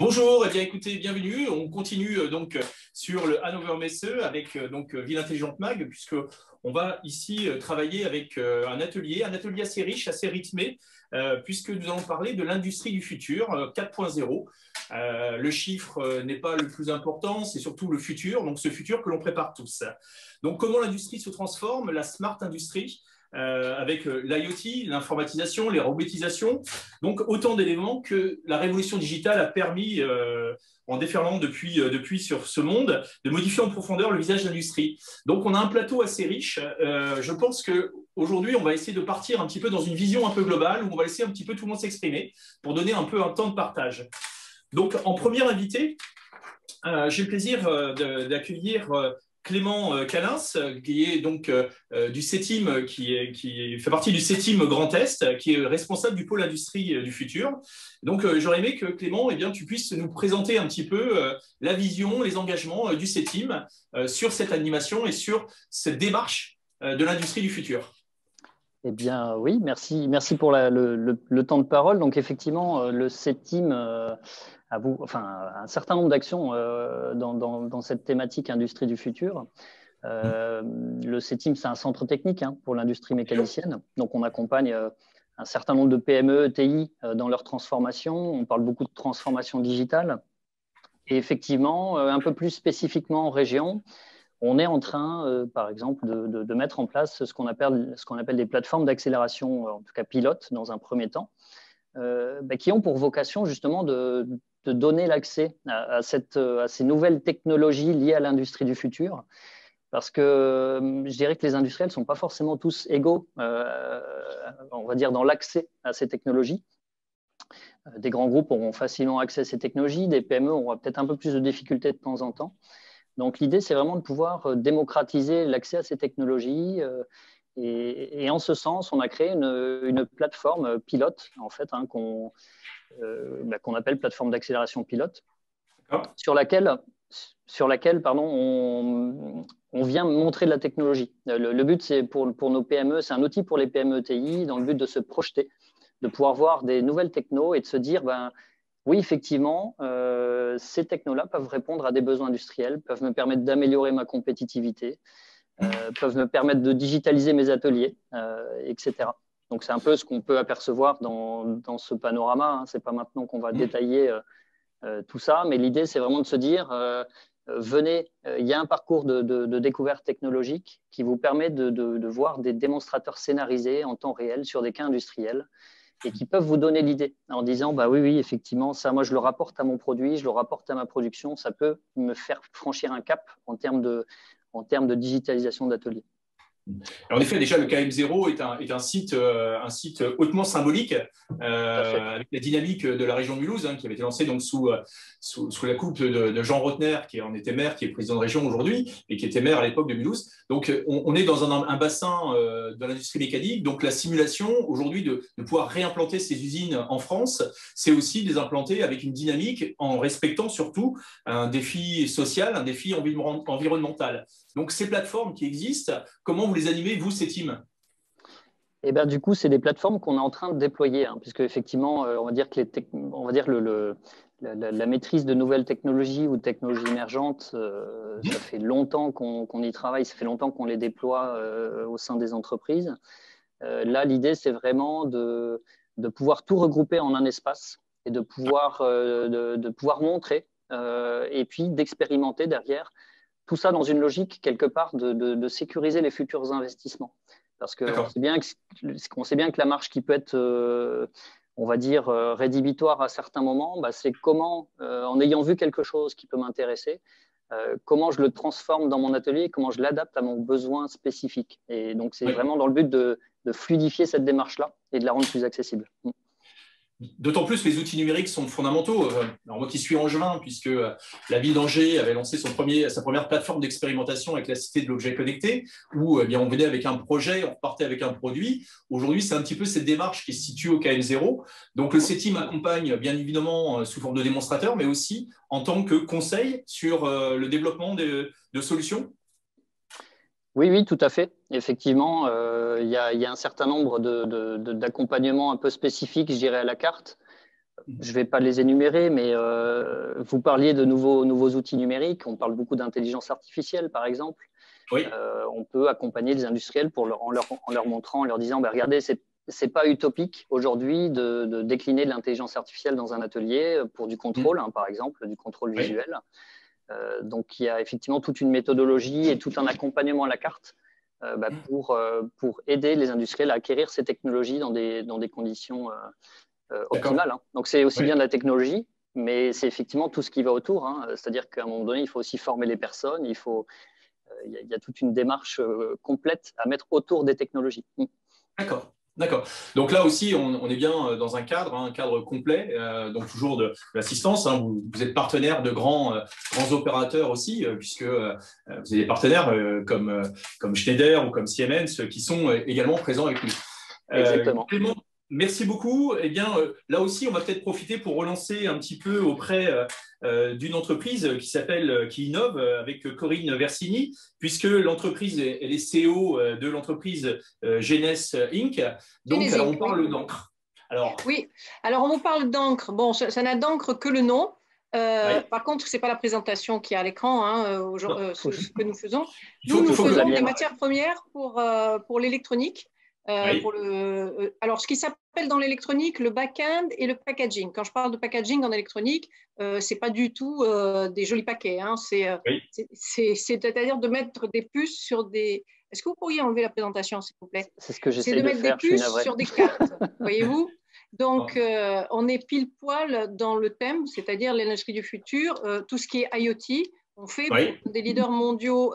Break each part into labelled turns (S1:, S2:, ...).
S1: Bonjour, eh bien écoutez, bienvenue. On continue sur le Hannover Messe avec Ville Intelligente Mag, puisque on va ici travailler avec un atelier assez riche, assez rythmé, puisque nous allons parler de l'industrie du futur 4.0. Le chiffre n'est pas le plus important, c'est surtout le futur, donc ce futur que l'on prépare tous. Donc comment l'industrie se transforme, la smart industrie, avec l'IoT, l'informatisation, les robotisations. Donc, autant d'éléments que la révolution digitale a permis, en déferlant depuis sur ce monde, de modifier en profondeur le visage de l'industrie. Donc, on a un plateau assez riche. Je pense qu'aujourd'hui, on va essayer de partir un petit peu dans une vision un peu globale, où on va laisser un petit peu tout le monde s'exprimer pour donner un peu un temps de partage. Donc, en premier invité, j'ai le plaisir d'accueillir Clément Calins, qui est donc du CETIM, qui fait partie du CETIM Grand Est, qui est responsable du pôle industrie du futur. Donc, j'aurais aimé que Clément, eh bien, tu puisses nous présenter un petit peu la vision, les engagements du CETIM sur cette animation et sur cette démarche de l'industrie du futur.
S2: Eh bien, oui, merci pour le temps de parole. Donc, effectivement, le CETIM a un certain nombre d'actions dans cette thématique industrie du futur. Le CETIM, c'est un centre technique pour l'industrie mécanicienne. Donc, on accompagne un certain nombre de PME, ETI dans leur transformation. On parle beaucoup de transformation digitale. Et effectivement, un peu plus spécifiquement en région, on est en train, par exemple, de mettre en place ce qu'on appelle des plateformes d'accélération, en tout cas pilotes dans un premier temps, qui ont pour vocation justement de donner l'accès à ces nouvelles technologies liées à l'industrie du futur. Parce que je dirais que les industriels ne sont pas forcément tous égaux, on va dire, dans l'accès à ces technologies. Des grands groupes auront facilement accès à ces technologies, des PME auront peut-être un peu plus de difficultés de temps en temps. Donc, l'idée, c'est vraiment de pouvoir démocratiser l'accès à ces technologies. Et en ce sens, on a créé une plateforme pilote, en fait, qu'on appelle plateforme d'accélération pilote, sur laquelle on vient montrer de la technologie. Le but, c'est pour nos PME, c'est un outil pour les PME ETI, dans le but de se projeter, de pouvoir voir des nouvelles technos et de se dire, oui, effectivement, ces technos-là peuvent répondre à des besoins industriels, peuvent me permettre d'améliorer ma compétitivité, peuvent me permettre de digitaliser mes ateliers, etc. Donc, c'est un peu ce qu'on peut apercevoir dans ce panorama. Ce n'est pas maintenant qu'on va détailler tout ça, mais l'idée, c'est vraiment de se dire, venez, il y a un parcours de découverte technologique qui vous permet de voir des démonstrateurs scénarisés en temps réel sur des cas industriels, et qui peuvent vous donner l'idée en disant oui, effectivement, ça, moi, je le rapporte à mon produit, je le rapporte à ma production, ça peut me faire franchir un cap en termes de digitalisation d'atelier.
S1: En effet, déjà, le KM0 est un site hautement symbolique, avec la dynamique de la région de Mulhouse, qui avait été lancée donc sous la coupe de Jean Rotner, qui en était maire, qui est président de région aujourd'hui, et qui était maire à l'époque de Mulhouse. Donc, on est dans un bassin de l'industrie mécanique. Donc, la simulation, aujourd'hui, de pouvoir réimplanter ces usines en France, c'est aussi de les implanter avec une dynamique en respectant surtout un défi social, un défi environnemental. Donc, ces plateformes qui existent, comment vous les animez, vous, CETIM?
S2: Eh bien, du coup, c'est des plateformes qu'on est en train de déployer, puisque effectivement, on va dire que la maîtrise de nouvelles technologies ou de technologies émergentes, ça fait longtemps qu'on y travaille, ça fait longtemps qu'on les déploie au sein des entreprises. Là, l'idée, c'est vraiment de pouvoir tout regrouper en un espace et de pouvoir montrer et puis d'expérimenter derrière. Tout ça dans une logique, quelque part, de sécuriser les futurs investissements. Parce qu'on sait bien que la marge qui peut être, on va dire, rédhibitoire à certains moments, c'est comment, en ayant vu quelque chose qui peut m'intéresser, comment je le transforme dans mon atelier, comment je l'adapte à mon besoin spécifique. Et donc, c'est vraiment dans le but de fluidifier cette démarche-là et de la rendre plus accessible.
S1: D'autant plus que les outils numériques sont fondamentaux. Alors moi qui suis angevin, puisque la ville d'Angers avait lancé sa première plateforme d'expérimentation avec la Cité de l'objet connecté, où on venait avec un projet, on repartait avec un produit. Aujourd'hui, c'est un petit peu cette démarche qui se situe au KM0. Donc le CETIM accompagne bien évidemment sous forme de démonstrateur, mais aussi en tant que conseil sur le développement de solutions.
S2: Oui, tout à fait. Effectivement, il y a un certain nombre d'accompagnements un peu spécifiques, je dirais, à la carte. Je ne vais pas les énumérer, mais vous parliez de nouveaux outils numériques. On parle beaucoup d'intelligence artificielle, par exemple.
S1: Oui.
S2: On peut accompagner les industriels en leur montrant, en leur disant, bah, regardez, c'est pas utopique aujourd'hui de décliner de l'intelligence artificielle dans un atelier pour du contrôle, par exemple, du contrôle visuel. Donc, il y a effectivement toute une méthodologie et tout un accompagnement à la carte pour aider les industriels à acquérir ces technologies dans des conditions optimales. Donc, c'est aussi bien de la technologie, mais c'est effectivement tout ce qui va autour. C'est-à-dire qu'à un moment donné, il faut aussi former les personnes, il y a toute une démarche complète à mettre autour des technologies.
S1: D'accord. D'accord. Donc là aussi, on est bien dans un cadre complet, donc toujours de l'assistance. Vous êtes partenaire de grands opérateurs aussi, puisque vous avez des partenaires comme Schneider ou comme Siemens qui sont également présents avec nous.
S2: Exactement.
S1: Clément, merci beaucoup. Eh bien, là aussi, on va peut-être profiter pour relancer un petit peu auprès d'une entreprise qui innove avec Corinne Versini, puisque l'entreprise elle est CEO de l'entreprise Genes Inc. Donc, alors, on parle d'encre.
S3: Oui, alors on vous parle d'encre. Bon, ça n'a d'encre que le nom. Par contre, ce n'est pas la présentation qui est à l'écran, ce que nous faisons. Nous faisons des matières premières pour l'électronique. Alors, ce qui s'appelle dans l'électronique le back-end et le packaging. Quand je parle de packaging en électronique, ce n'est pas du tout des jolis paquets. C'est-à-dire de mettre des puces sur des… Est-ce que vous pourriez enlever la présentation, s'il vous plaît?
S2: C'est ce que j'essaie
S3: de mettre des puces sur des cartes, voyez-vous? Donc, on est pile poil dans le thème, c'est-à-dire l'industrie du futur, tout ce qui est IoT. On fait pour des leaders mondiaux,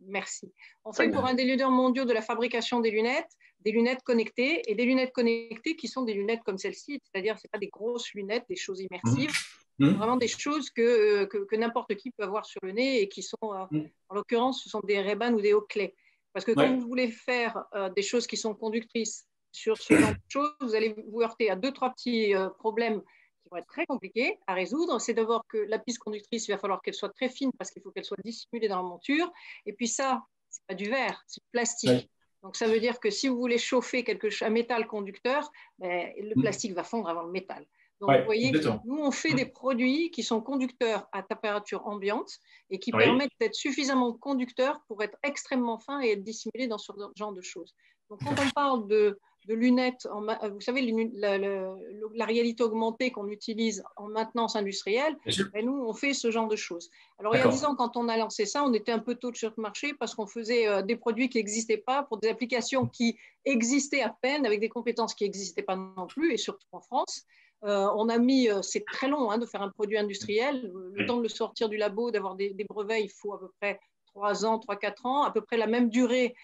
S3: merci. On fait pour un des leaders mondiaux de la fabrication des lunettes connectées, et des lunettes connectées qui sont des lunettes comme celle-ci, c'est-à-dire ce n'est pas des grosses lunettes, des choses immersives, vraiment des choses que n'importe qui peut avoir sur le nez et qui sont, en l'occurrence, ce sont des Ray-Ban ou des Oakley. Parce que quand vous voulez faire des choses qui sont conductrices sur ce genre de choses, vous allez vous heurter à 2-3 petits problèmes qui vont être très compliqués à résoudre. C'est d'abord que la piste conductrice, il va falloir qu'elle soit très fine parce qu'il faut qu'elle soit dissimulée dans la monture. Et puis ça, ce n'est pas du verre, c'est du plastique. Donc ça veut dire que si vous voulez chauffer un métal conducteur, le plastique va fondre avant le métal. Donc, vous voyez, nous, on fait des produits qui sont conducteurs à température ambiante et qui permettent d'être suffisamment conducteurs pour être extrêmement fins et être dissimulés dans ce genre de choses. Donc, quand on parle de lunettes, vous savez, la réalité augmentée qu'on utilise en maintenance industrielle, nous, on fait ce genre de choses. Alors, il y a 10 ans, quand on a lancé ça, on était un peu tôt sur le marché parce qu'on faisait des produits qui n'existaient pas pour des applications qui existaient à peine, avec des compétences qui n'existaient pas non plus, et surtout en France. On a mis, c'est très long de faire un produit industriel, le temps de le sortir du labo, d'avoir des brevets, il faut à peu près 3 ans, 3-4 ans, à peu près la même durée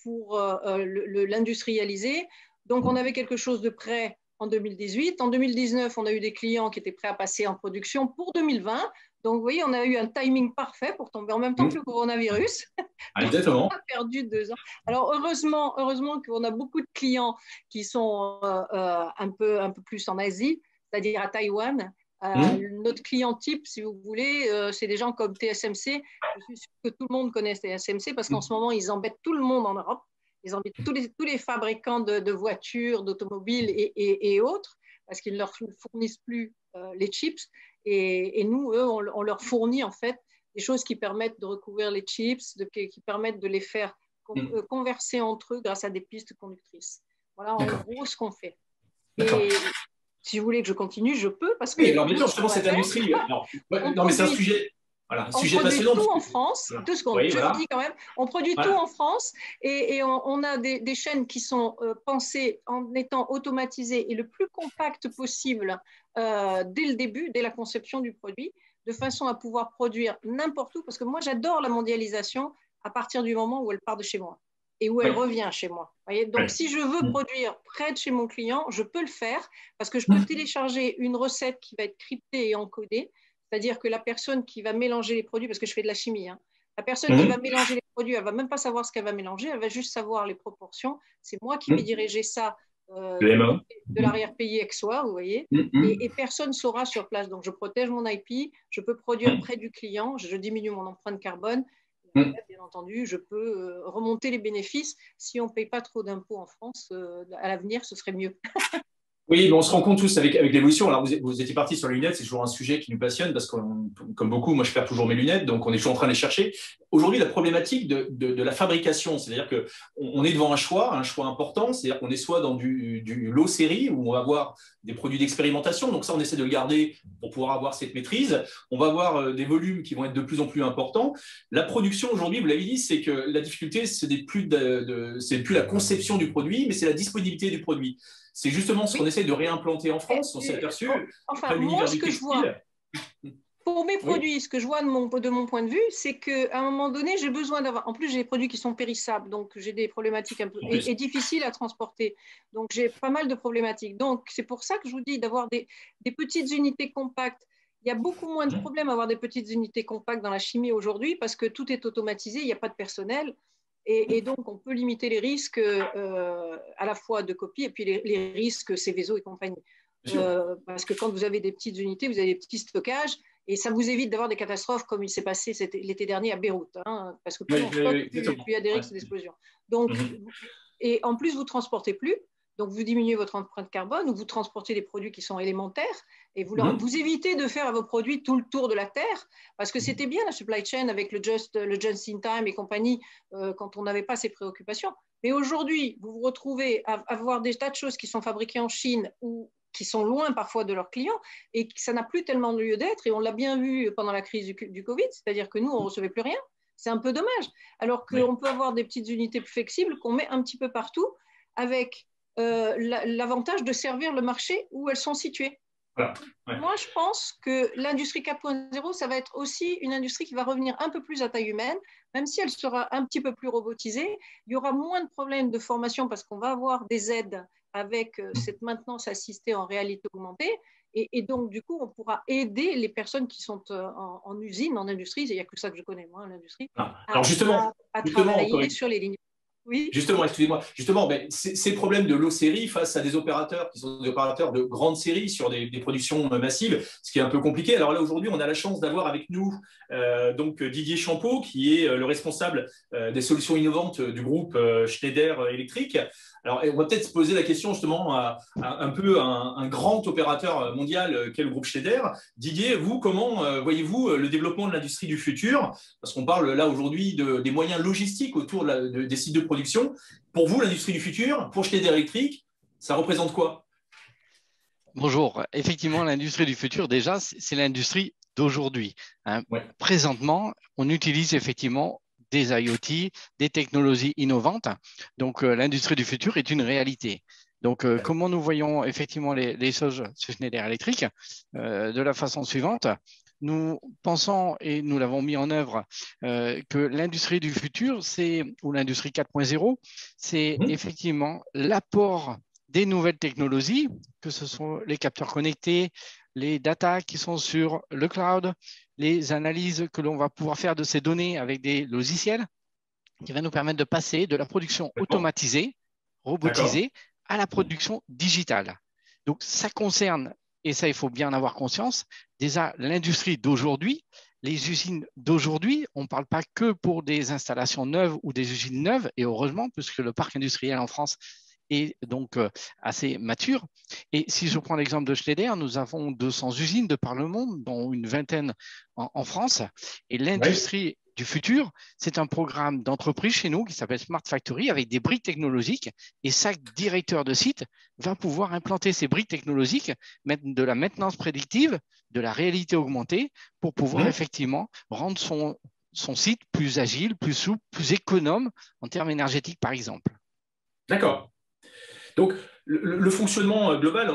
S3: pour l'industrialiser. Donc on avait quelque chose de prêt en 2018. En 2019, on a eu des clients qui étaient prêts à passer en production pour 2020. Donc, vous voyez, on a eu un timing parfait pour tomber en même temps que le coronavirus.
S1: Exactement.
S3: On a perdu 2 ans. Alors, heureusement qu'on a beaucoup de clients qui sont un peu plus en Asie, c'est-à-dire à Taïwan. Notre client type, si vous voulez, c'est des gens comme TSMC. Je suis sûre que tout le monde connaît TSMC parce qu'en ce moment, ils embêtent tout le monde en Europe. Ils embêtent tous les fabricants de voitures, d'automobiles et autres parce qu'ils ne leur fournissent plus les chips. Et nous, eux, on leur fournit en fait des choses qui permettent de recouvrir les chips, qui permettent de les faire converser entre eux grâce à des pistes conductrices. Voilà en gros ce qu'on fait. Et si vous voulez que je continue, je peux. Parce que
S1: alors bien sûr, justement, cette industrie. Non, mais c'est un sujet. Voilà,
S3: on
S1: sujet
S3: produit
S1: passionnant.
S3: tout en France, 2 secondes, je dis quand même, on produit tout en France et on a des chaînes qui sont pensées en étant automatisées et le plus compact possible dès le début, dès la conception du produit, de façon à pouvoir produire n'importe où, parce que moi j'adore la mondialisation à partir du moment où elle part de chez moi et où elle revient chez moi. Voyez, donc si je veux produire près de chez mon client, je peux le faire parce que je peux télécharger une recette qui va être cryptée et encodée. C'est-à-dire que la personne qui va mélanger les produits, parce que je fais de la chimie, la personne qui va mélanger les produits, elle ne va même pas savoir ce qu'elle va mélanger, elle va juste savoir les proportions. C'est moi qui vais diriger ça de l'arrière-pays aixois, vous voyez, et personne ne saura sur place. Donc, je protège mon IP, je peux produire près du client, je diminue mon empreinte carbone. Bien entendu, je peux remonter les bénéfices. Si on ne paye pas trop d'impôts en France, à l'avenir, ce serait mieux.
S1: Oui, mais on se rend compte tous avec l'évolution. Alors, vous étiez parti sur les lunettes, c'est toujours un sujet qui nous passionne parce que, comme beaucoup, moi, je perds toujours mes lunettes, donc on est toujours en train de les chercher. Aujourd'hui, la problématique de la fabrication, c'est-à-dire que on est devant un choix important, c'est-à-dire qu'on est soit dans du low série où on va avoir des produits d'expérimentation, donc ça, on essaie de le garder pour pouvoir avoir cette maîtrise. On va avoir des volumes qui vont être de plus en plus importants. La production aujourd'hui, vous l'avez dit, c'est que la difficulté, c'est plus la conception du produit, mais c'est la disponibilité du produit. C'est justement ce qu'on essaie de réimplanter en France. On s'est aperçu,
S3: enfin, moi, ce que je vois, pour mes produits, ce que je vois de mon point de vue, c'est qu'à un moment donné, j'ai besoin d'avoir. En plus, j'ai des produits qui sont périssables, donc j'ai des problématiques un peu et difficiles à transporter. Donc, j'ai pas mal de problématiques. Donc, c'est pour ça que je vous dis d'avoir des petites unités compactes. Il y a beaucoup moins de problèmes à avoir des petites unités compactes dans la chimie aujourd'hui parce que tout est automatisé, il n'y a pas de personnel. Et donc, on peut limiter les risques à la fois de copie et puis les risques Céveso et compagnie. Parce que quand vous avez des petites unités, vous avez des petits stockages et ça vous évite d'avoir des catastrophes comme il s'est passé l'été dernier à Beyrouth. Hein, parce que plus on stocke, plus il y a des risques d'explosion. Donc, et en plus, vous ne transportez plus. Donc, vous diminuez votre empreinte carbone ou vous transportez des produits qui sont élémentaires et vous évitez de faire à vos produits tout le tour de la Terre parce que c'était bien la supply chain avec le just in time et compagnie quand on n'avait pas ces préoccupations. Mais aujourd'hui, vous vous retrouvez à avoir des tas de choses qui sont fabriquées en Chine ou qui sont loin parfois de leurs clients et ça n'a plus tellement lieu d'être. Et on l'a bien vu pendant la crise du Covid, c'est-à-dire que nous, on ne recevait plus rien. C'est un peu dommage. Alors qu'on peut avoir des petites unités plus flexibles qu'on met un petit peu partout avec l'avantage de servir le marché où elles sont situées. Voilà. Moi, je pense que l'industrie 4.0, ça va être aussi une industrie qui va revenir un peu plus à taille humaine, même si elle sera un petit peu plus robotisée. Il y aura moins de problèmes de formation parce qu'on va avoir des aides avec cette maintenance assistée en réalité augmentée. Et donc, du coup, on pourra aider les personnes qui sont en usine, en industrie, il n'y a que ça que je connais, moi, l'industrie, à travailler sur les lignes. Oui.
S1: Justement, excusez-moi. Justement, ces problèmes de low série face à des opérateurs qui sont des opérateurs de grande série sur des productions massives, ce qui est un peu compliqué. Alors là, aujourd'hui, on a la chance d'avoir avec nous donc Didier Champeau, qui est le responsable des solutions innovantes du groupe Schneider Electric. Alors, on va peut-être se poser la question justement à un grand opérateur mondial qu'est le groupe Schneider. Didier, vous, comment voyez-vous le développement de l'industrie du futur? Parce qu'on parle là aujourd'hui des moyens logistiques autour des sites de production. Pour vous, l'industrie du futur, pour Schneider Electric, ça représente quoi?
S4: Bonjour. Effectivement, l'industrie du futur, déjà, c'est l'industrie d'aujourd'hui. Hein. Ouais. Présentement, on utilise effectivement des IoT, des technologies innovantes. Donc, l'industrie du futur est une réalité. Donc, comment nous voyons effectivement les choses chez Schneider Electric? De la façon suivante, nous pensons, et nous l'avons mis en œuvre, que l'industrie du futur, ou l'industrie 4.0, c'est effectivement l'apport des nouvelles technologies, que ce sont les capteurs connectés, les data qui sont sur le cloud, les analyses que l'on va pouvoir faire de ces données avec des logiciels, qui va nous permettre de passer de la production automatisée, robotisée, à la production digitale. Donc, ça concerne, et ça, il faut bien en avoir conscience, déjà l'industrie d'aujourd'hui, les usines d'aujourd'hui. On ne parle pas que pour des installations neuves ou des usines neuves, et heureusement, puisque le parc industriel en France est donc assez mature. Et si je prends l'exemple de Schneider, nous avons 200 usines de par le monde, dont une vingtaine en France. Et l'industrie du futur, c'est un programme d'entreprise chez nous qui s'appelle Smart Factory avec des briques technologiques. Et chaque directeur de site va pouvoir implanter ces briques technologiques, mettre de la maintenance prédictive, de la réalité augmentée pour pouvoir effectivement rendre son site plus agile, plus souple, plus économe en termes énergétiques, par exemple.
S1: D'accord. Donc, le fonctionnement global,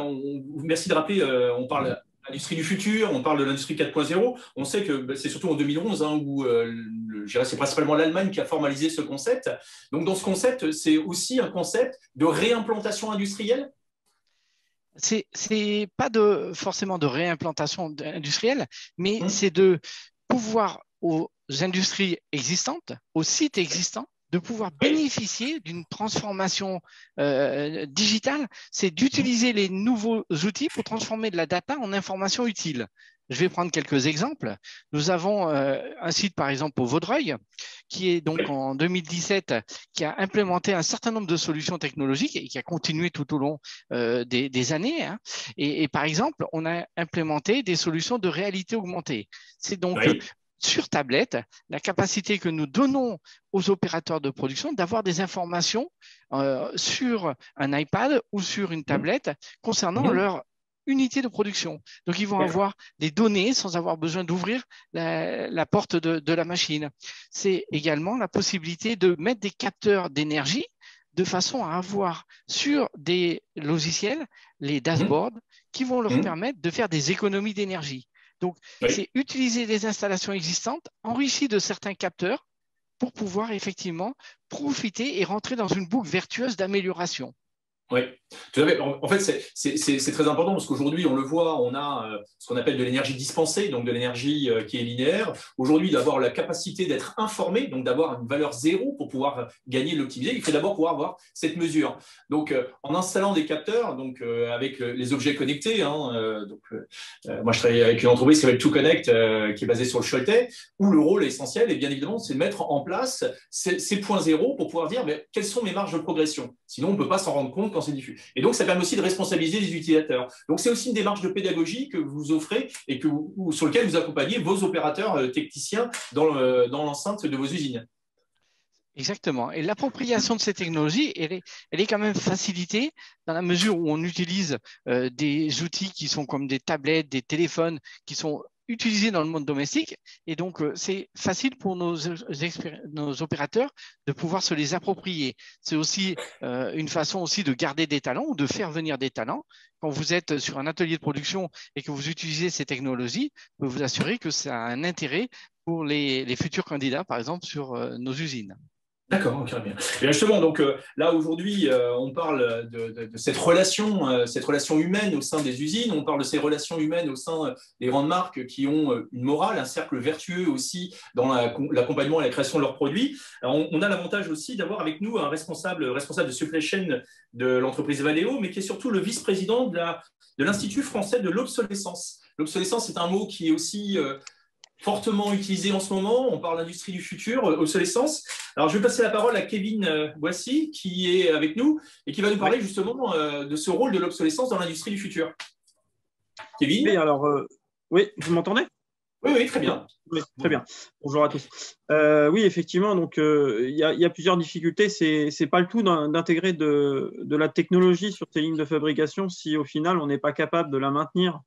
S1: merci de rappeler, on parle de l'industrie du futur, on parle de l'industrie 4.0. On sait que c'est surtout en 2011 où c'est principalement l'Allemagne qui a formalisé ce concept. Donc, dans ce concept, c'est aussi un concept de réimplantation industrielle?
S4: C'est pas forcément de réimplantation industrielle, mais c'est de pouvoir aux industries existantes, aux sites existants, de pouvoir bénéficier d'une transformation digitale, c'est d'utiliser les nouveaux outils pour transformer de la data en information utile. Je vais prendre quelques exemples. Nous avons un site, par exemple, au Vaudreuil, qui est donc en 2017, qui a implémenté un certain nombre de solutions technologiques et qui a continué tout au long des années. Hein. Et par exemple, on a implémenté des solutions de réalité augmentée. C'est donc sur tablette, la capacité que nous donnons aux opérateurs de production d'avoir des informations sur un iPad ou sur une tablette concernant leur unité de production. Donc, ils vont avoir des données sans avoir besoin d'ouvrir la porte de la machine. C'est également la possibilité de mettre des capteurs d'énergie de façon à avoir sur des logiciels les dashboards qui vont leur permettre de faire des économies d'énergie. Donc, c'est utiliser des installations existantes enrichies de certains capteurs pour pouvoir effectivement profiter et rentrer dans une boucle vertueuse d'amélioration.
S1: Oui, tout à fait. En fait, c'est très important parce qu'aujourd'hui, on le voit, on a ce qu'on appelle de l'énergie dispensée, donc de l'énergie qui est linéaire. Aujourd'hui, d'avoir la capacité d'être informé, donc d'avoir une valeur zéro pour pouvoir gagner l'optimiser, il faut d'abord pouvoir avoir cette mesure. Donc, en installant des capteurs, donc avec les objets connectés, hein, moi je travaille avec une entreprise qui s'appelle ToConnect, qui est basée sur le Choletais, où le rôle essentiel, et bien évidemment, c'est de mettre en place ces points zéro pour pouvoir dire mais, quelles sont mes marges de progression. Sinon, on ne peut pas s'en rendre compte quand c'est diffus. Et donc, ça permet aussi de responsabiliser les utilisateurs. Donc, c'est aussi une démarche de pédagogie que vous offrez et sur lequel vous accompagnez vos opérateurs techniciens dans l'enceinte de vos usines.
S4: Exactement. Et l'appropriation de ces technologies, elle est quand même facilitée dans la mesure où on utilise des outils qui sont comme des tablettes, des téléphones qui sont utilisés dans le monde domestique. Et donc, c'est facile pour nos opérateurs de pouvoir se les approprier. C'est aussi une façon aussi de garder des talents ou de faire venir des talents. Quand vous êtes sur un atelier de production et que vous utilisez ces technologies, je peux vous assurer que ça a un intérêt pour les futurs candidats, par exemple, sur nos usines.
S1: D'accord, ok, bien. Et justement, donc là aujourd'hui, on parle de cette relation humaine au sein des usines, on parle de ces relations humaines au sein des grandes marques qui ont une morale, un cercle vertueux aussi dans l'accompagnement et la création de leurs produits. Alors, on a l'avantage aussi d'avoir avec nous un responsable de supply chain de l'entreprise Valeo, mais qui est surtout le vice-président de l'Institut français de l'obsolescence. L'obsolescence, c'est un mot qui est aussi fortement utilisé en ce moment. On parle d'industrie du futur, obsolescence. Alors, je vais passer la parole à Kevin Boissy, qui est avec nous et qui va nous parler justement de ce rôle de l'obsolescence dans l'industrie du futur. Kevin ?
S5: Oui, alors, oui, vous m'entendez ?
S1: Oui, très bien.
S5: Oui, très bien. Bonjour à tous. Oui, effectivement, donc il y a plusieurs difficultés. C'est pas le tout d'intégrer de la technologie sur ces lignes de fabrication si au final on n'est pas capable de la maintenir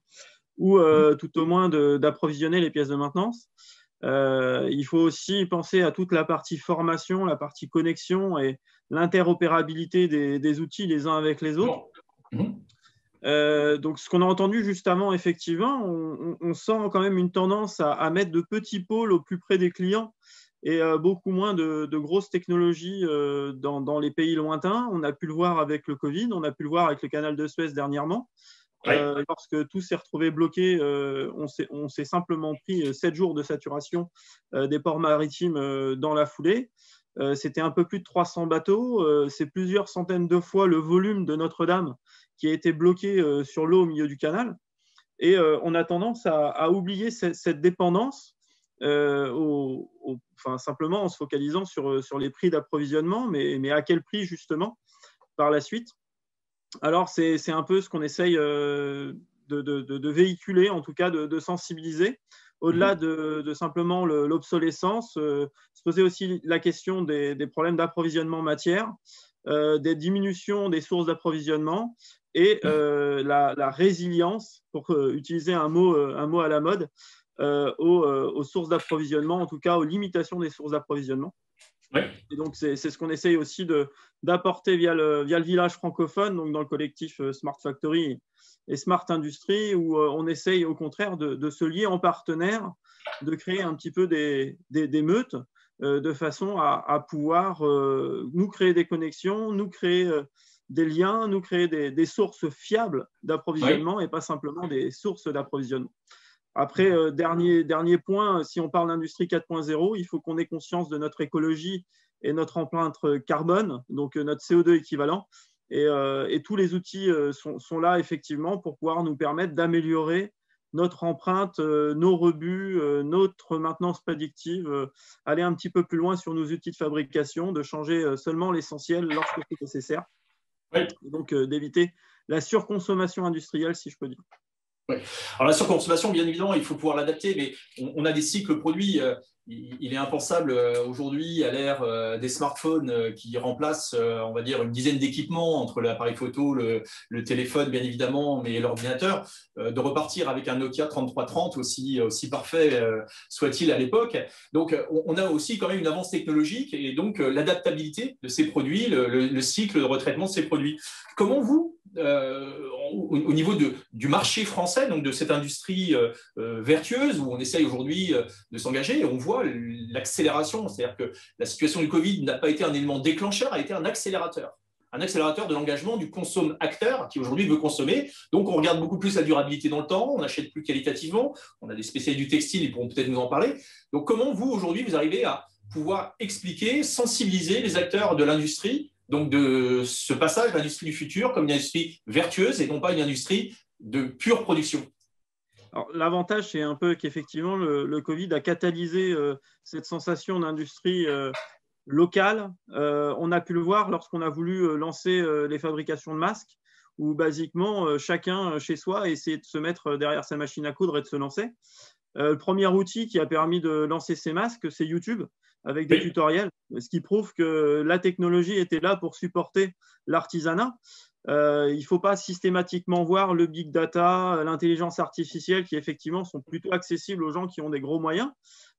S5: ou tout au moins d'approvisionner les pièces de maintenance. Il faut aussi penser à toute la partie formation, la partie connexion et l'interopérabilité des outils les uns avec les autres. Donc, ce qu'on a entendu juste avant, effectivement, on sent quand même une tendance à mettre de petits pôles au plus près des clients et beaucoup moins de grosses technologies dans les pays lointains. On a pu le voir avec le Covid, on a pu le voir avec le canal de Suez dernièrement. Lorsque tout s'est retrouvé bloqué, on s'est simplement pris 7 jours de saturation des ports maritimes dans la foulée. C'était un peu plus de 300 bateaux. C'est plusieurs centaines de fois le volume de Notre-Dame qui a été bloqué sur l'eau au milieu du canal. Et on a tendance à oublier cette dépendance, simplement en se focalisant sur les prix d'approvisionnement, mais à quel prix justement par la suite. Alors, c'est un peu ce qu'on essaye de véhiculer, en tout cas de sensibiliser, au-delà de simplement l'obsolescence, se poser aussi la question des problèmes d'approvisionnement matière, des diminutions des sources d'approvisionnement et la résilience, pour utiliser un mot à la mode, aux sources d'approvisionnement, en tout cas aux limitations des sources d'approvisionnement. Et donc, c'est ce qu'on essaye aussi d'apporter via le village francophone, donc dans le collectif Smart Factory et Smart Industry, où on essaye au contraire de se lier en partenaire, de créer un petit peu des meutes, de façon à pouvoir nous créer des connexions, nous créer des liens, nous créer des sources fiables d'approvisionnement et pas simplement des sources d'approvisionnement. Après, dernier point, si on parle d'industrie 4.0, il faut qu'on ait conscience de notre écologie et notre empreinte carbone, donc notre CO2 équivalent. Et tous les outils sont là, effectivement, pour pouvoir nous permettre d'améliorer notre empreinte, nos rebuts, notre maintenance prédictive, aller un petit peu plus loin sur nos outils de fabrication, de changer seulement l'essentiel lorsque c'est nécessaire.
S1: Oui.
S5: Donc, d'éviter la surconsommation industrielle, si je peux dire.
S1: Oui. Alors la surconsommation, bien évidemment, il faut pouvoir l'adapter, mais on a des cycles produits. Il est impensable aujourd'hui, à l'ère des smartphones qui remplacent, on va dire, une dizaine d'équipements entre l'appareil photo, le téléphone, bien évidemment, mais l'ordinateur, de repartir avec un Nokia 3330 aussi parfait soit-il à l'époque. Donc, on a aussi quand même une avance technologique et donc l'adaptabilité de ces produits, le cycle de retraitement de ces produits. Comment vous, au niveau du marché français, donc de cette industrie vertueuse où on essaye aujourd'hui de s'engager, on voit l'accélération, c'est-à-dire que la situation du Covid n'a pas été un élément déclencheur, a été un accélérateur de l'engagement du consomme-acteur qui aujourd'hui veut consommer. Donc, on regarde beaucoup plus la durabilité dans le temps, on achète plus qualitativement, on a des spécialistes du textile, ils pourront peut-être nous en parler. Donc, comment vous, aujourd'hui, vous arrivez à pouvoir expliquer, sensibiliser les acteurs de l'industrie, donc de ce passage de l'industrie du futur comme une industrie vertueuse et non pas une industrie de pure production?
S5: L'avantage, c'est un peu qu'effectivement, le Covid a catalysé cette sensation d'industrie locale. On a pu le voir lorsqu'on a voulu lancer les fabrications de masques, où basiquement, chacun chez soi essayait de se mettre derrière sa machine à coudre et de se lancer. Le premier outil qui a permis de lancer ces masques, c'est YouTube, avec des tutoriels, ce qui prouve que la technologie était là pour supporter l'artisanat. Il ne faut pas systématiquement voir le big data, l'intelligence artificielle qui effectivement sont plutôt accessibles aux gens qui ont des gros moyens.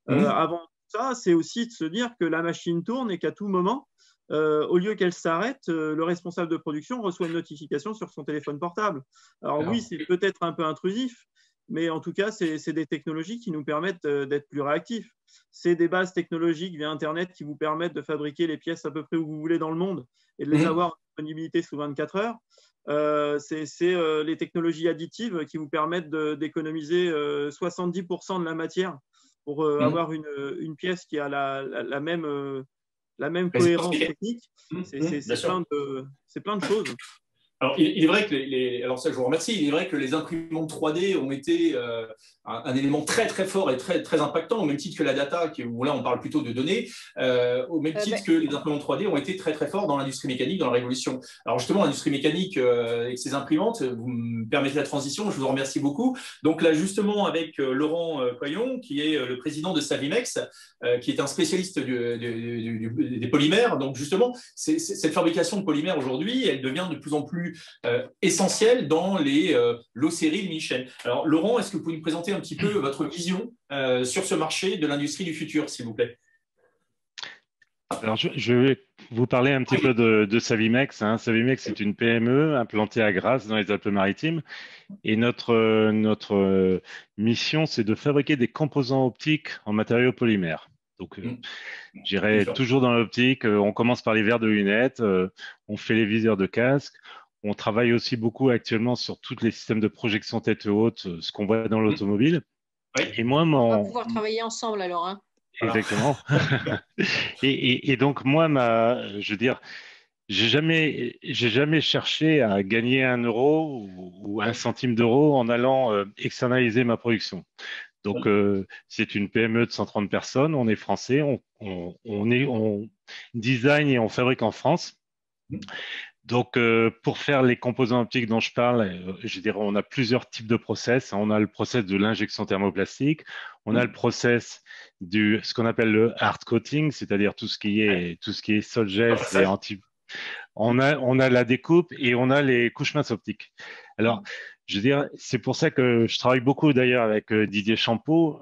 S5: Avant ça, c'est aussi de se dire que la machine tourne et qu'à tout moment, au lieu qu'elle s'arrête, le responsable de production reçoit une notification sur son téléphone portable. Alors oui, c'est peut-être un peu intrusif, mais en tout cas, c'est des technologies qui nous permettent d'être plus réactifs. C'est des bases technologiques via Internet qui vous permettent de fabriquer les pièces à peu près où vous voulez dans le monde et de les avoir en disponibilité sous 24 heures. C'est les technologies additives qui vous permettent d'économiser 70% de la matière pour avoir une pièce qui a la même cohérence technique. C'est plein de choses.
S1: Alors, il est vrai que alors ça, je vous remercie. Il est vrai que les imprimantes 3D ont été un élément très très fort et très très impactant, au même titre que la data, où là on parle plutôt de données, au même titre que les imprimantes 3D ont été très très forts dans l'industrie mécanique, dans la révolution. Alors justement, l'industrie mécanique et ses imprimantes, vous me permettez la transition, je vous en remercie beaucoup. Donc là, justement, avec Laurent Coyon, qui est le président de Savimex, qui est un spécialiste des polymères. Donc justement, cette fabrication de polymères aujourd'hui, elle devient de plus en plus essentielle dans les lots-séries de Michelin. Alors Laurent, est-ce que vous pouvez nous présenter un petit peu votre vision sur ce marché de l'industrie du futur, s'il vous plaît?
S6: Alors, je vais vous parler un petit peu de Savimex. Savimex, c'est une PME implantée à Grasse, dans les Alpes-Maritimes. Et notre mission, c'est de fabriquer des composants optiques en matériaux polymères. Donc, j'irai toujours dans l'optique. On commence par les verres de lunettes, on fait les viseurs de casque. On travaille aussi beaucoup actuellement sur tous les systèmes de projection tête haute, ce qu'on voit dans l'automobile. Et moi,
S3: on va pouvoir travailler ensemble alors. Hein.
S6: Exactement. et donc, moi, je veux dire, j'ai jamais cherché à gagner 1 euro ou 1 centime d'euro en allant externaliser ma production. Donc, c'est une PME de 130 personnes. On est français, on design et on fabrique en France. Donc, pour faire les composants optiques dont je parle, je dirais, on a plusieurs types de process. On a le process de l'injection thermoplastique, on a le process ce qu'on appelle le hard coating, c'est-à-dire tout ce qui est sol-geste et on a la découpe et on a les couches minces optiques. Alors, je veux dire, c'est pour ça que je travaille beaucoup d'ailleurs avec Didier Champeau,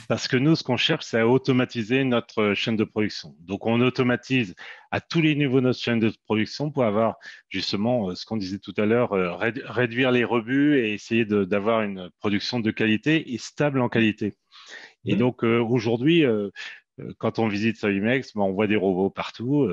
S6: parce que nous, ce qu'on cherche, c'est à automatiser notre chaîne de production. Donc, on automatise à tous les niveaux notre chaîne de production pour avoir justement ce qu'on disait tout à l'heure, réduire les rebuts et essayer d'avoir une production de qualité et stable en qualité. Et donc, aujourd'hui, quand on visite Savimex, on voit des robots partout.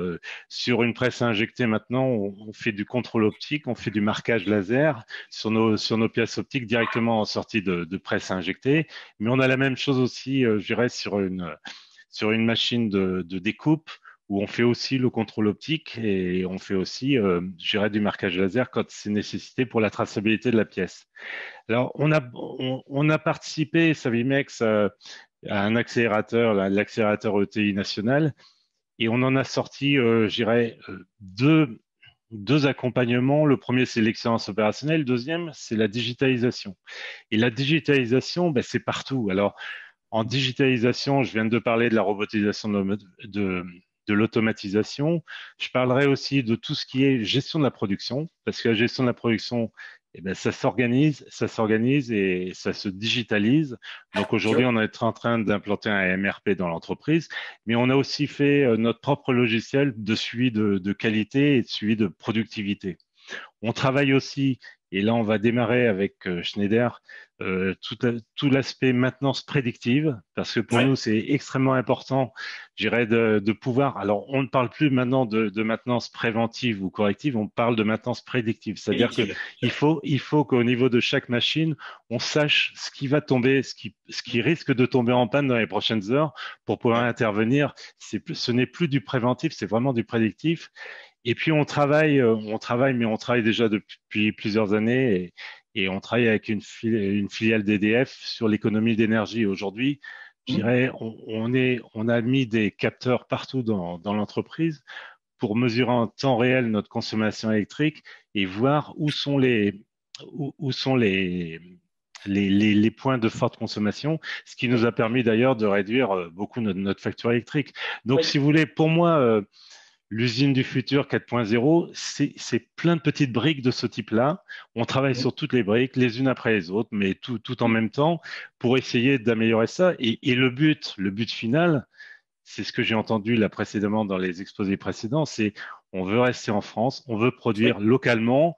S6: Sur une presse à injecter maintenant, on fait du contrôle optique, on fait du marquage laser sur nos pièces optiques directement en sortie de presse à injecter. Mais on a la même chose aussi, je dirais, sur une machine de découpe où on fait aussi le contrôle optique et on fait aussi, je dirais, du marquage laser quand c'est nécessité pour la traçabilité de la pièce. Alors, on a participé, Savimex, à un accélérateur, l'accélérateur ETI national, et on en a sorti, je dirais, deux accompagnements. Le premier, c'est l'excellence opérationnelle. Le deuxième, c'est la digitalisation. Et la digitalisation, ben, c'est partout. Alors, en digitalisation, je viens de parler de la robotisation de l'automatisation. Je parlerai aussi de tout ce qui est gestion de la production, parce que la gestion de la production, eh ben, ça s'organise et ça se digitalise. Donc aujourd'hui, on est en train d'implanter un MRP dans l'entreprise, mais on a aussi fait notre propre logiciel de suivi de qualité et de suivi de productivité. On travaille aussi, et là on va démarrer avec Schneider, tout l'aspect maintenance prédictive, parce que pour nous c'est extrêmement important, je dirais, de pouvoir, alors on ne parle plus maintenant de maintenance préventive ou corrective, on parle de maintenance prédictive, c'est-à-dire qu'il faut qu'au niveau de chaque machine, on sache ce qui va tomber, ce qui risque de tomber en panne dans les prochaines heures pour pouvoir intervenir. Ce n'est plus du préventif, c'est vraiment du prédictif. Et puis on travaille, mais on travaille déjà depuis plusieurs années et on travaille avec une filiale d'EDF sur l'économie d'énergie. Aujourd'hui, je dirais, on a mis des capteurs partout dans l'entreprise pour mesurer en temps réel notre consommation électrique et voir où sont les points de forte consommation, ce qui nous a permis d'ailleurs de réduire beaucoup notre facture électrique. Donc, si vous voulez, pour moi, l'usine du futur 4.0, c'est plein de petites briques de ce type-là. On travaille sur toutes les briques, les unes après les autres, mais tout en même temps, pour essayer d'améliorer ça. Et le but final, c'est ce que j'ai entendu là précédemment dans les exposés précédents, c'est on veut rester en France, on veut produire localement.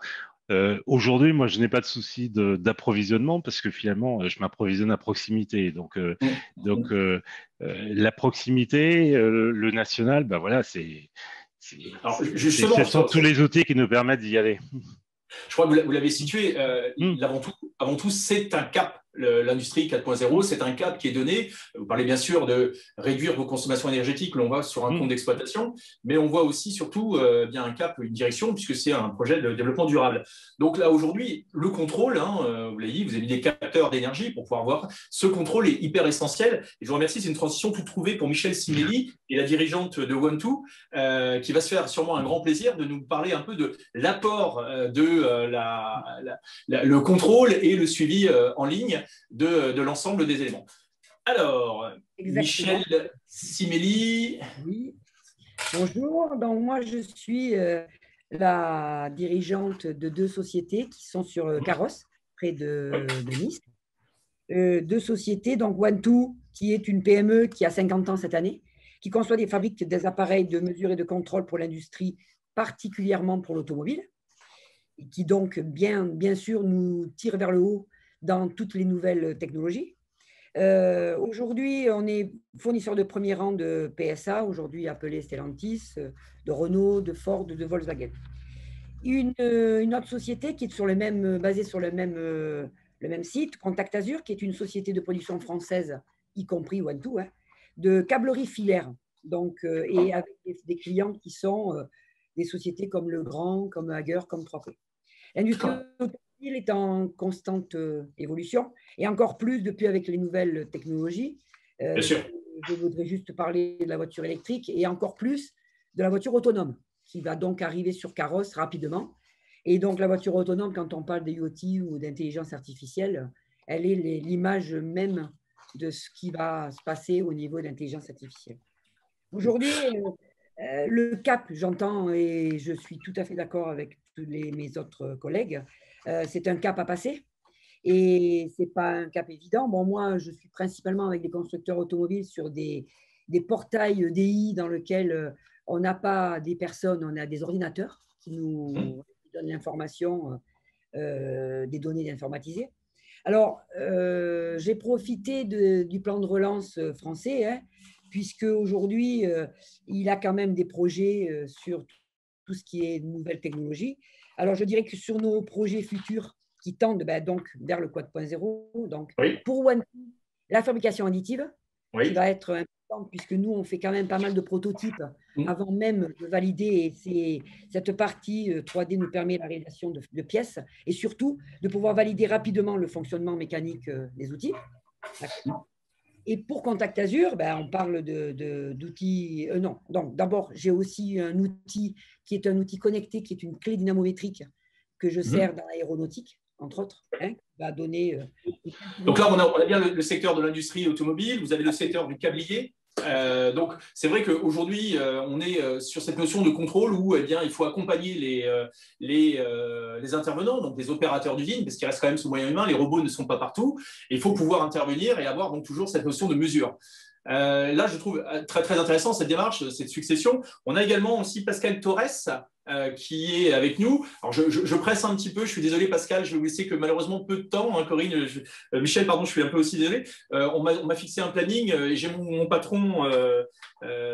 S6: Aujourd'hui, moi, je n'ai pas de souci d'approvisionnement parce que finalement, je m'approvisionne à proximité. Donc, la proximité, le national, ben voilà, ce sont tous les outils qui nous permettent d'y aller.
S1: Je crois que vous l'avez situé. Avant tout, c'est un cap. L'industrie 4.0, c'est un cap qui est donné. Vous parlez bien sûr de réduire vos consommations énergétiques, l'on voit sur un compte d'exploitation, mais on voit aussi surtout bien un cap, une direction, puisque c'est un projet de développement durable. Donc là, aujourd'hui, le contrôle, vous l'avez dit, vous avez mis des capteurs d'énergie pour pouvoir voir. Ce contrôle est hyper essentiel. Et je vous remercie, c'est une transition toute trouvée pour Michèle Simelli et la dirigeante de OneTwo, qui va se faire sûrement un grand plaisir de nous parler un peu de l'apport de le contrôle et le suivi en ligne de l'ensemble des éléments. Alors, exactement. Michèle Simelli.
S7: Oui. Bonjour, donc moi je suis la dirigeante de deux sociétés qui sont sur Carros, près de Nice. Deux sociétés, donc OneTwo, qui est une PME qui a 50 ans cette année, qui conçoit et fabrique des appareils de mesure et de contrôle pour l'industrie, particulièrement pour l'automobile, et qui donc bien sûr nous tire vers le haut dans toutes les nouvelles technologies. Aujourd'hui, on est fournisseur de premier rang de PSA, aujourd'hui appelé Stellantis, de Renault, de Ford, de Volkswagen. Une autre société qui est basée sur le même site, Contact Azur, qui est une société de production française, y compris OneTwo, de câblerie filaire, donc, et avec des clients qui sont des sociétés comme Legrand, comme Hager, comme 3P. L'industrie automobile est en constante évolution, et encore plus depuis avec les nouvelles technologies.
S1: Bien sûr.
S7: Je voudrais juste parler de la voiture électrique et encore plus de la voiture autonome, qui va donc arriver sur carrosse rapidement. Et donc, la voiture autonome, quand on parle d'IoT ou d'intelligence artificielle, elle est l'image même de ce qui va se passer au niveau de l'intelligence artificielle. Aujourd'hui, le cap, j'entends et je suis tout à fait d'accord avec tous mes autres collègues, c'est un cap à passer et ce n'est pas un cap évident. Bon, moi, je suis principalement avec des constructeurs automobiles sur des portails DI dans lesquels on n'a pas des personnes, on a des ordinateurs qui nous donnent l'information, des données informatisées. Alors, j'ai profité du plan de relance français, puisque aujourd'hui, il a quand même des projets sur tout ce qui est nouvelles technologies. Alors, je dirais que sur nos projets futurs qui tendent donc vers le 4.0, donc pour OneTwo, la fabrication additive, qui va être un puisque nous, on fait quand même pas mal de prototypes avant même de valider. Et cette partie 3D nous permet la réalisation de pièces et surtout de pouvoir valider rapidement le fonctionnement mécanique des outils. Et pour Contact Azure, on parle d'outils… non, donc d'abord, j'ai aussi un outil qui est un outil connecté, qui est une clé dynamométrique que je sers dans l'aéronautique, entre autres, qui va donner…
S1: Donc là, on a bien le secteur de l'industrie automobile, vous avez le secteur du câblier. Donc, c'est vrai qu'aujourd'hui, on est sur cette notion de contrôle où il faut accompagner les intervenants, donc les opérateurs d'usine, parce qu'il reste quand même ce moyen humain, les robots ne sont pas partout, et il faut pouvoir intervenir et avoir donc toujours cette notion de mesure. Là, je trouve très, très intéressant cette démarche, cette succession. On a également aussi Pascal Torres qui est avec nous. Alors, je presse un petit peu, je suis désolé Pascal, je vais vous laisser que malheureusement peu de temps. Hein, Corinne, Michel, pardon, je suis un peu aussi désolé. On m'a fixé un planning et j'ai mon patron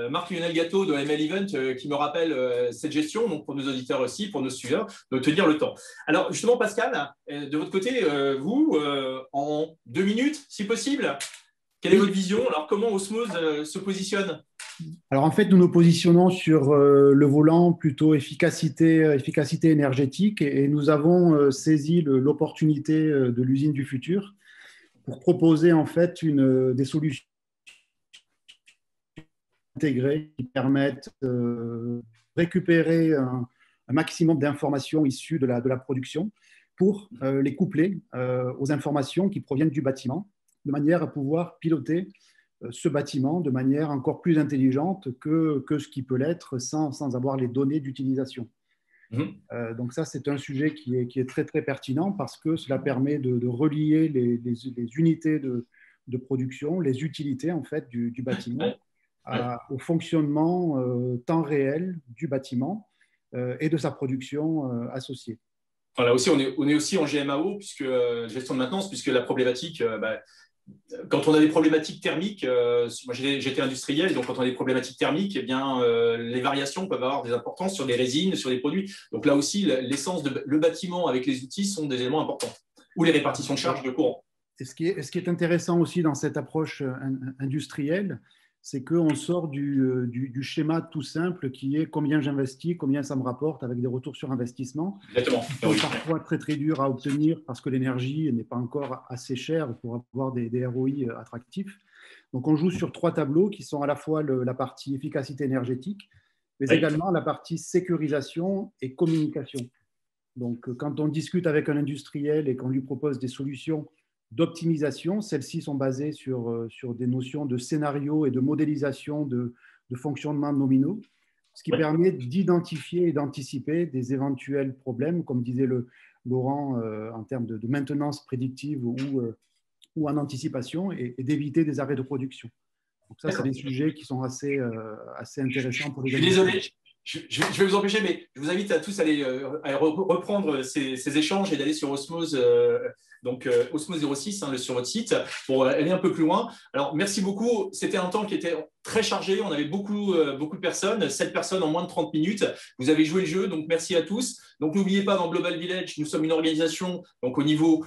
S1: Marc-Lionel Gâteau de ML Event qui me rappelle cette gestion, donc pour nos auditeurs aussi, pour nos suiveurs, de tenir le temps. Alors justement Pascal, de votre côté, vous, en 2 minutes, si possible, quelle est votre vision? Alors, comment Osmose se positionne?
S8: Alors, en fait, nous nous positionnons sur le volant plutôt efficacité énergétique et nous avons saisi l'opportunité de l'usine du futur pour proposer en fait des solutions intégrées qui permettent de récupérer un maximum d'informations issues de la production pour les coupler aux informations qui proviennent du bâtiment, de manière à pouvoir piloter ce bâtiment de manière encore plus intelligente que ce qui peut l'être sans avoir les données d'utilisation. Donc ça, c'est un sujet qui est très, très pertinent parce que cela permet de relier les unités de production, les utilités en fait, du bâtiment au fonctionnement temps réel du bâtiment et de sa production associée.
S1: Voilà, aussi, on est aussi en GMAO, puisque gestion de maintenance, puisque la problématique, quand on a des problématiques thermiques, moi j'étais industriel, donc quand on a des problématiques thermiques, eh bien, les variations peuvent avoir des importances sur des résines, sur des produits. Donc là aussi, l'essence le bâtiment avec les outils sont des éléments importants, ou les répartitions de charges de courant.
S8: Et ce qui est intéressant aussi dans cette approche industrielle, c'est qu'on sort du schéma tout simple qui est combien j'investis, combien ça me rapporte avec des retours sur investissement.
S1: Exactement.
S8: Qui sont parfois très très durs à obtenir parce que l'énergie n'est pas encore assez chère pour avoir des ROI attractifs. Donc on joue sur 3 tableaux qui sont à la fois la partie efficacité énergétique, mais également la partie sécurisation et communication. Donc quand on discute avec un industriel et qu'on lui propose des solutions d'optimisation, celles-ci sont basées sur des notions de scénario et de modélisation de fonctionnement nominaux, ce qui permet d'identifier et d'anticiper des éventuels problèmes, comme disait Laurent, en termes de maintenance prédictive ou en anticipation, et d'éviter des arrêts de production. Donc ça, c'est des sujets qui sont assez intéressants pour les
S1: industriels. Je suis désolé. Je vais vous empêcher, mais je vous invite à tous à reprendre ces échanges et d'aller sur Osmose, donc Osmose 06 sur votre site pour aller un peu plus loin. Alors, merci beaucoup. C'était un temps qui était très chargé. On avait beaucoup de personnes, 7 personnes en moins de 30 minutes. Vous avez joué le jeu, donc merci à tous. Donc, n'oubliez pas, dans Global Village, nous sommes une organisation donc, au niveau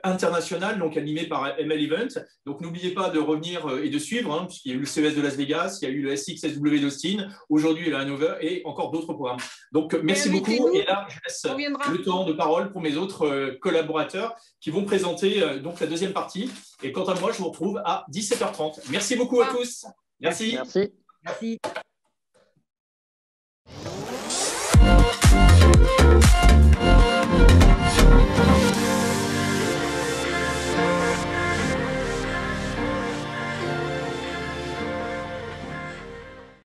S1: international, donc animée par ML Event. Donc, n'oubliez pas de revenir et de suivre, puisqu'il y a eu le CES de Las Vegas, il y a eu le SXSW d'Austin, aujourd'hui, la Hanover et encore d'autres programmes. Donc, merci beaucoup. Et là, je laisse le temps de parole pour mes autres collaborateurs qui vont présenter donc la deuxième partie. Et quant à moi, je vous retrouve à 17h30. Merci beaucoup à tous. Merci.
S7: Merci.